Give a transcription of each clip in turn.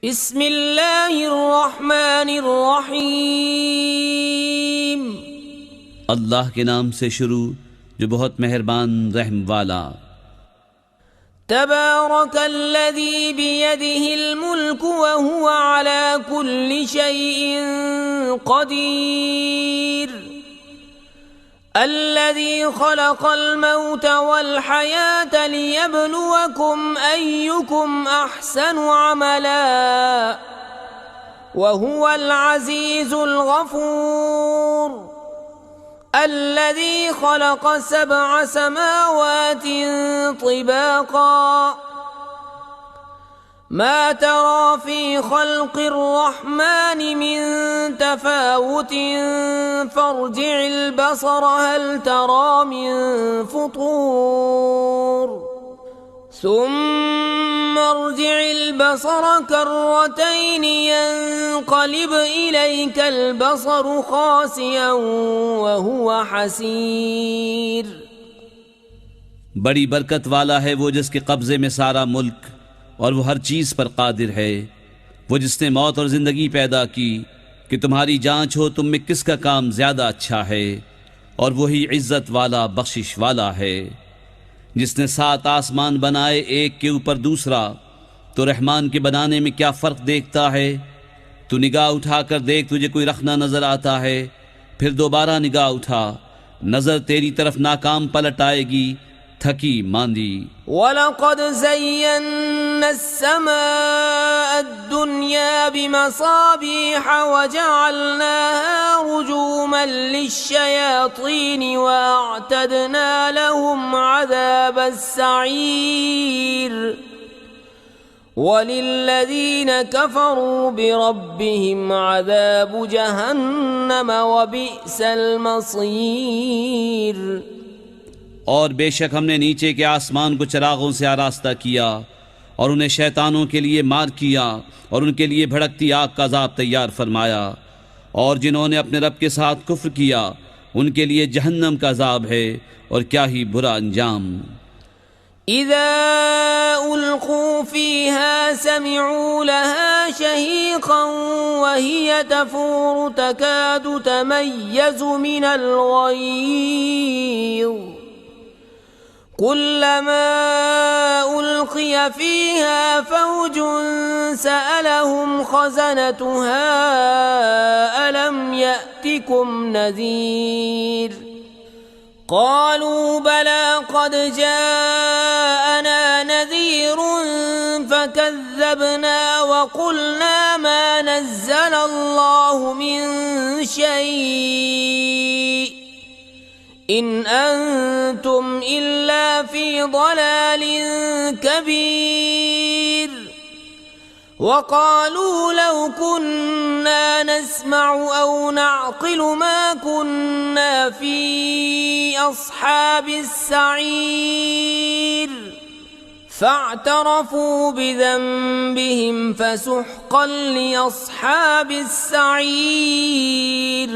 बिस्मिल्लाहिर्रहमानिर्रहीम। अल्लाह के नाम से शुरू जो बहुत मेहरबान रहम वाला। तबारकल्लज़ी बियदिहिल मुल्क व हुवा अला कुल्लि शैइन क़दीर। अल्लज़ी खलक़ल मौत वल हयात लियब्लुवकुम अय्युकुम अहसनु अमला व हुवल अज़ीज़ुल गफ़ूर। الذي خلق 7 سماوات طباقا ما ترى في خلق الرحمن من تفاوت فارجع البصر هل ترى من فطور ثم ارجع البصر كرتين ينقلب إليك البصر خاسئا وهو حسير। बड़ी बरकत वाला है वो जिसके कब्ज़े में सारा मुल्क और वो हर चीज़ पर कादिर है। वो जिसने मौत और ज़िंदगी पैदा की कि तुम्हारी जांच हो तुम में किसका काम ज़्यादा अच्छा है, और वही इज़्ज़त वाला बख्शिश वाला है। जिसने 7 आसमान बनाए एक के ऊपर दूसरा, तो रहमान के बनाने में क्या फ़र्क देखता है। तू निगाह उठाकर देख, तुझे कोई रखना नज़र आता है, फिर दोबारा निगाह उठा, नज़र तेरी तरफ नाकाम पलट आएगी, थकी मांदी। वलक़द ज़य्यन्ना अस्समाअ अद्दुन्या बिमसाबीह वजअलनाहा रुजूमन लिश्शयातीन वअअतदना लहुम अज़ाबस्सईर वलिल्लज़ीन कफ़रू बिरब्बिहिम अज़ाबु जहन्नम वबिअसल मसीर। और बेशक हमने नीचे के आसमान को चिरागों से आरास्ता किया और उन्हें शैतानों के लिए मार किया और उनके लिए भड़कती आग का अज़ाब तैयार फरमाया। और जिन्होंने अपने रब के साथ कुफ्र किया उनके लिए जहन्नम का अज़ाब है, और क्या ही बुरा अंजाम। इज़ा उल्क़ू फ़ीहा समिऊ लहा शहीक़न वहिय तफ़ूरु तकादु तमय्यज़ु मिनल ग़यज़ कुल्लमा उल्क़िय फ़ीहा फ़ौजुन सअलहुम ख़ज़नतुहा अलम यअतिकुम नज़ीर क़ालू बला क़द जाअना नज़ीरुन फ़कज़्ज़बना वक़ुलना मा नज़्ज़लल्लाहु मिन शै'इन इन अंतुम इल्ला फ़ी ضलालिन कबीर। वक़ालू लौ कुन्ना नस्मअु औ नअक़िलु मा कुन्ना फ़ी अस्हाबिस सईर फ़अतरफ़ू बिज़ंबिहिम फ़सुहक़न लिअस्हाबिस सईर।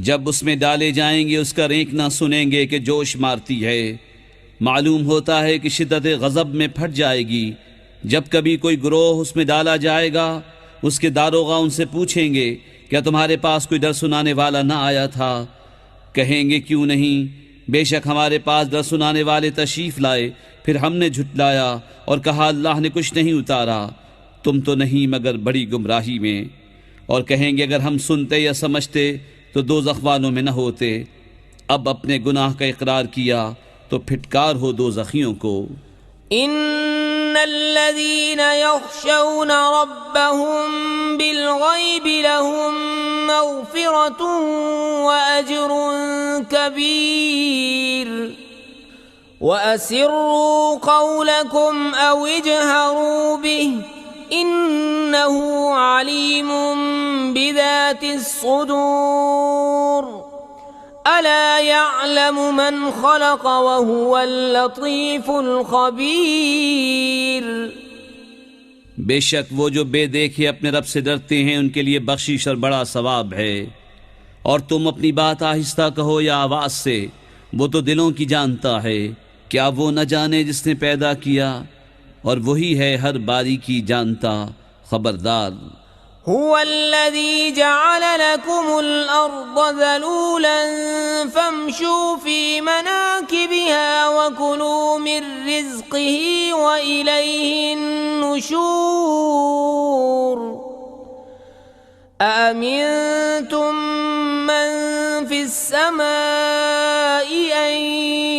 जब उसमें डाले जाएंगे उसका रेंकना सुनेंगे कि जोश मारती है। मालूम होता है कि शिद्दत गज़ब में फट जाएगी। जब कभी कोई गिरोह उसमें डाला जाएगा उसके दारोगा उनसे पूछेंगे क्या तुम्हारे पास कोई डर सुनाने वाला ना आया था। कहेंगे क्यों नहीं, बेशक हमारे पास डर सुनाने वाले तशरीफ़ लाए, फिर हमने झुटलाया और कहा अल्लाह ने कुछ नहीं उतारा, तुम तो नहीं मगर बड़ी गुमराही में। और कहेंगे अगर हम सुनते या समझते तो दोज़ख वालों में न होते। अब अपने गुनाह का इकरार किया तो फिटकार हो दोज़खियों को। इन्नल्लज़ीन यख़शौन रब्बहुम बिलग़ैबि लहुम मग़फ़िरतुन व अज्रुन कबीर। व असिर्रू क़ौलकुम औ इजहरू बिहि इन्नहु अलीमुम बिज़ातिस सुदूर। अला यअलमु मन ख़लक़ व हुवल लतीफ़ुल ख़बीर। बेशक वो जो बेदेखे अपने रब से डरते हैं उनके लिए बख्शिश और बड़ा सवाब है। और तुम अपनी बात आहिस्ता कहो या आवाज़ से, वो तो दिलों की जानता है। क्या वो न जाने जिसने पैदा किया, और वही है हर बारीकी जानता, खबरदार, هو الذي جعل لكم الأرض ذلولا فامشوا في مناكبها وكلوا من رزقه وإليه النشور أأمنتم من في السماء أن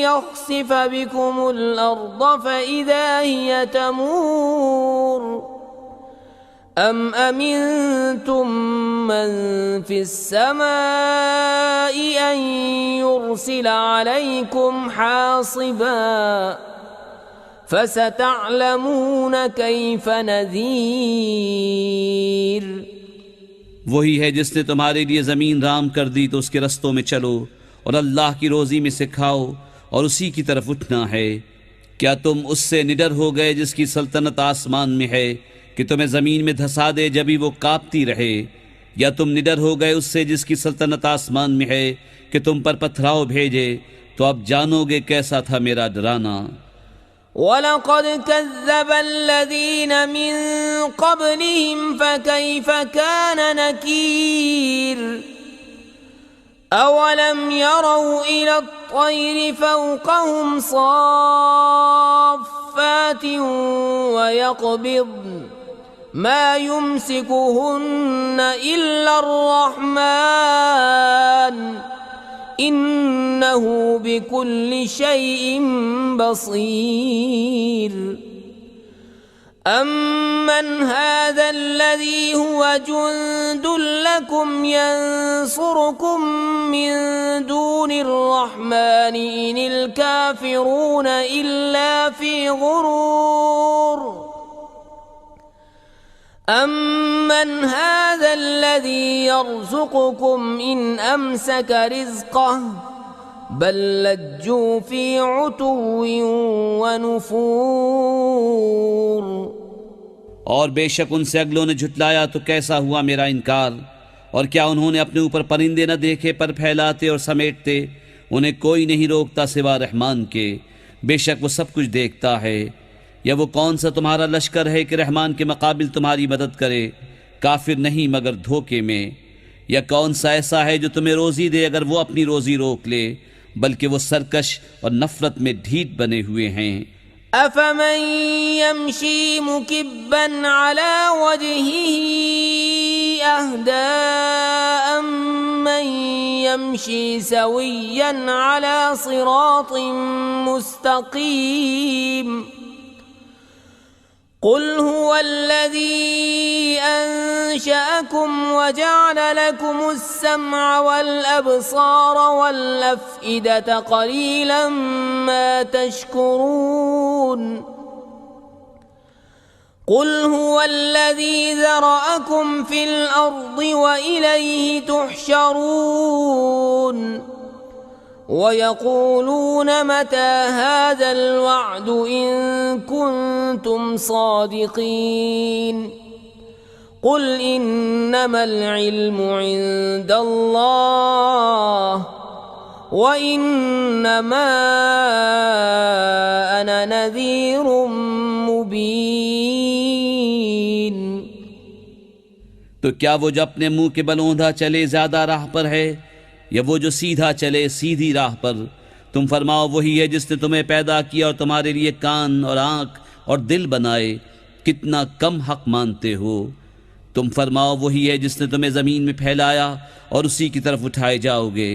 يخسف بكم الأرض فإذا هي تمور أم أمنتم من في السماء أن يرسل عليكم حاصبا فستعلمون كيف نذير वही है जिसने तुम्हारे लिए ज़मीन राम कर दी तो उसके रस्तों में चलो और अल्लाह की रोज़ी में से खाओ और उसी की तरफ उठना है। क्या तुम उससे निडर हो गए जिसकी सल्तनत आसमान में है कि तुम्हें ज़मीन में धंसा दे जब भी वो कांपती रहे, या तुम निडर हो गए उससे जिसकी सल्तनत आसमान में है कि तुम पर पथराव भेजे, तो अब जानोगे कैसा था मेरा डराना। वलक़द कज़्ज़ब अल्लज़ीन मिन क़ब्लिहिम फ़कैफ़ कान नकीर अवलम यरौ इला अत्तैरि फ़ौक़हुम साफ़्फ़ातिन वयक़बिضन मा युमसिकुहुन्न इल्ला अर्रहमान इन्नहु बिकुल्लि शैइन बसीर अम्मन हाज़ल्लज़ी हुवा जुंदुन लकुम यंसुरुकुम मिन दूनिर्रहमानि इनिल काफ़िरून इल्ला फ़ी गुरूर अम्मन हाज़ल्लज़ी यर्ज़ुक़ुकुम इन अमसक रिज़्क़हु बल लज्जू फ़ी उतुव्विन व नुफ़ूर। और बेशक उनसे अगलों ने झुटलाया तो कैसा हुआ मेरा इनकार, और क्या उन्होंने अपने ऊपर परिंदे न देखे पर फैलाते और समेटते, उन्हें कोई नहीं रोकता सिवा रहमान के, बेशक वो सब कुछ देखता है। या वो कौन सा तुम्हारा लश्कर है कि रहमान के मुकाबिल तुम्हारी मदद करे, काफिर नहीं मगर धोखे में। या कौन सा ऐसा है जो तुम्हें रोज़ी दे अगर वो अपनी रोज़ी रोक ले, बल्कि वो सरकश और नफरत में ढीठ बने हुए हैं। अफमन यमशी मुकिब्बन अला वजहिही अहदा अम्मन यमशी सविय्यन अला सिरातिन मुस्तकीम कुल हुवल्लज़ी अंशअकुम वजअल लकुमुस्समअ वल-अब्सार वल-अफ़इदत क़लीलन मा तशकुरून कुल हुवल्लज़ी ज़रअकुम फ़िल अर्दि व इलैहि तुहशरून वयक़ूलून मता हाज़ल वअद इन कुन्तुम सादिक़ीन कुल इन्नमल इल्मु इंदल्लाह व इन्नमा अना नज़ीरुम मुबीन। तो क्या वो जो अपने मुंह के बल औंधा चले ज्यादा राह पर है, या वो जो सीधा चले सीधी राह पर? तुम फरमाओ वही है जिसने तुम्हें पैदा किया और तुम्हारे लिए कान और आँख और दिल बनाए, कितना कम हक मानते हो। तुम फरमाओ वही है जिसने तुम्हें ज़मीन में फैलाया और उसी की तरफ उठाए जाओगे।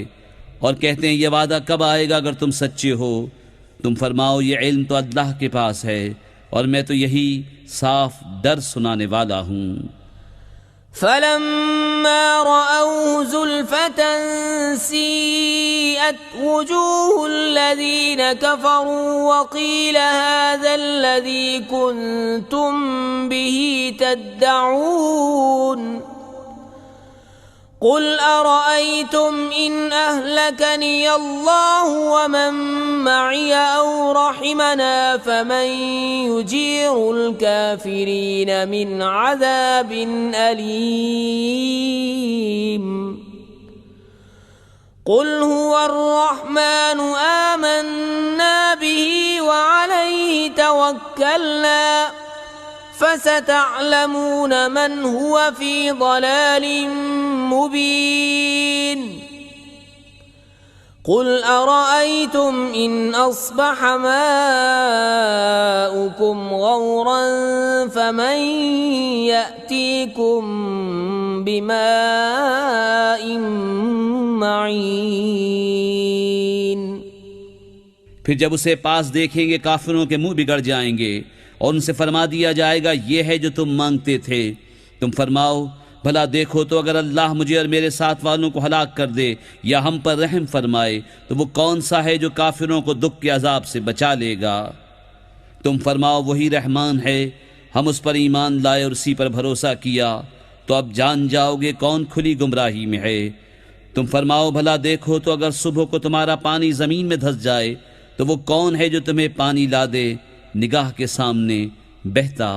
और कहते हैं ये वादा कब आएगा अगर तुम सच्चे हो। तुम फरमाओ ये इल्म तो अल्लाह के पास है और मैं तो यही साफ डर सुनाने वाला हूँ। फलम्मा रअऊ ज़ुल्फ़तन सीअत वुजूहुल्लज़ीन कफ़रू वक़ील हाज़ल्लज़ी कुन्तुम बिही तद्दऊन कुल अरअयतुम इन अहलकनी अल्लाहु व मन मई औ रहिमना फमन युजीरुल काफिरीन मिन अज़ाबिन अलीम। कुल हुवर्रहमानु आमन्ना बिही व अलैहि तवक्कलना فستعلمون من هو في ضلال مبين قل أرأيتم إن أصبح ماؤكم غورا فمن يأتيكم بماء معين। फिर जब उसे पास देखेंगे काफिरों के मुंह बिगड़ जाएंगे और उनसे फरमा दिया जाएगा ये है जो तुम मांगते थे। तुम फरमाओ भला देखो तो अगर अल्लाह मुझे और मेरे साथ वालों को हलाक कर दे या हम पर रहम फरमाए तो वो कौन सा है जो काफिरों को दुख के अजाब से बचा लेगा। तुम फरमाओ वही रहमान है, हम उस पर ईमान लाए और उसी पर भरोसा किया, तो अब जान जाओगे कौन खुली गुमराही में है। तुम फरमाओ भला देखो तो अगर सुबह को तुम्हारा पानी ज़मीन में धंस जाए तो वो कौन है जो तुम्हें पानी ला दे निगाह के सामने बहता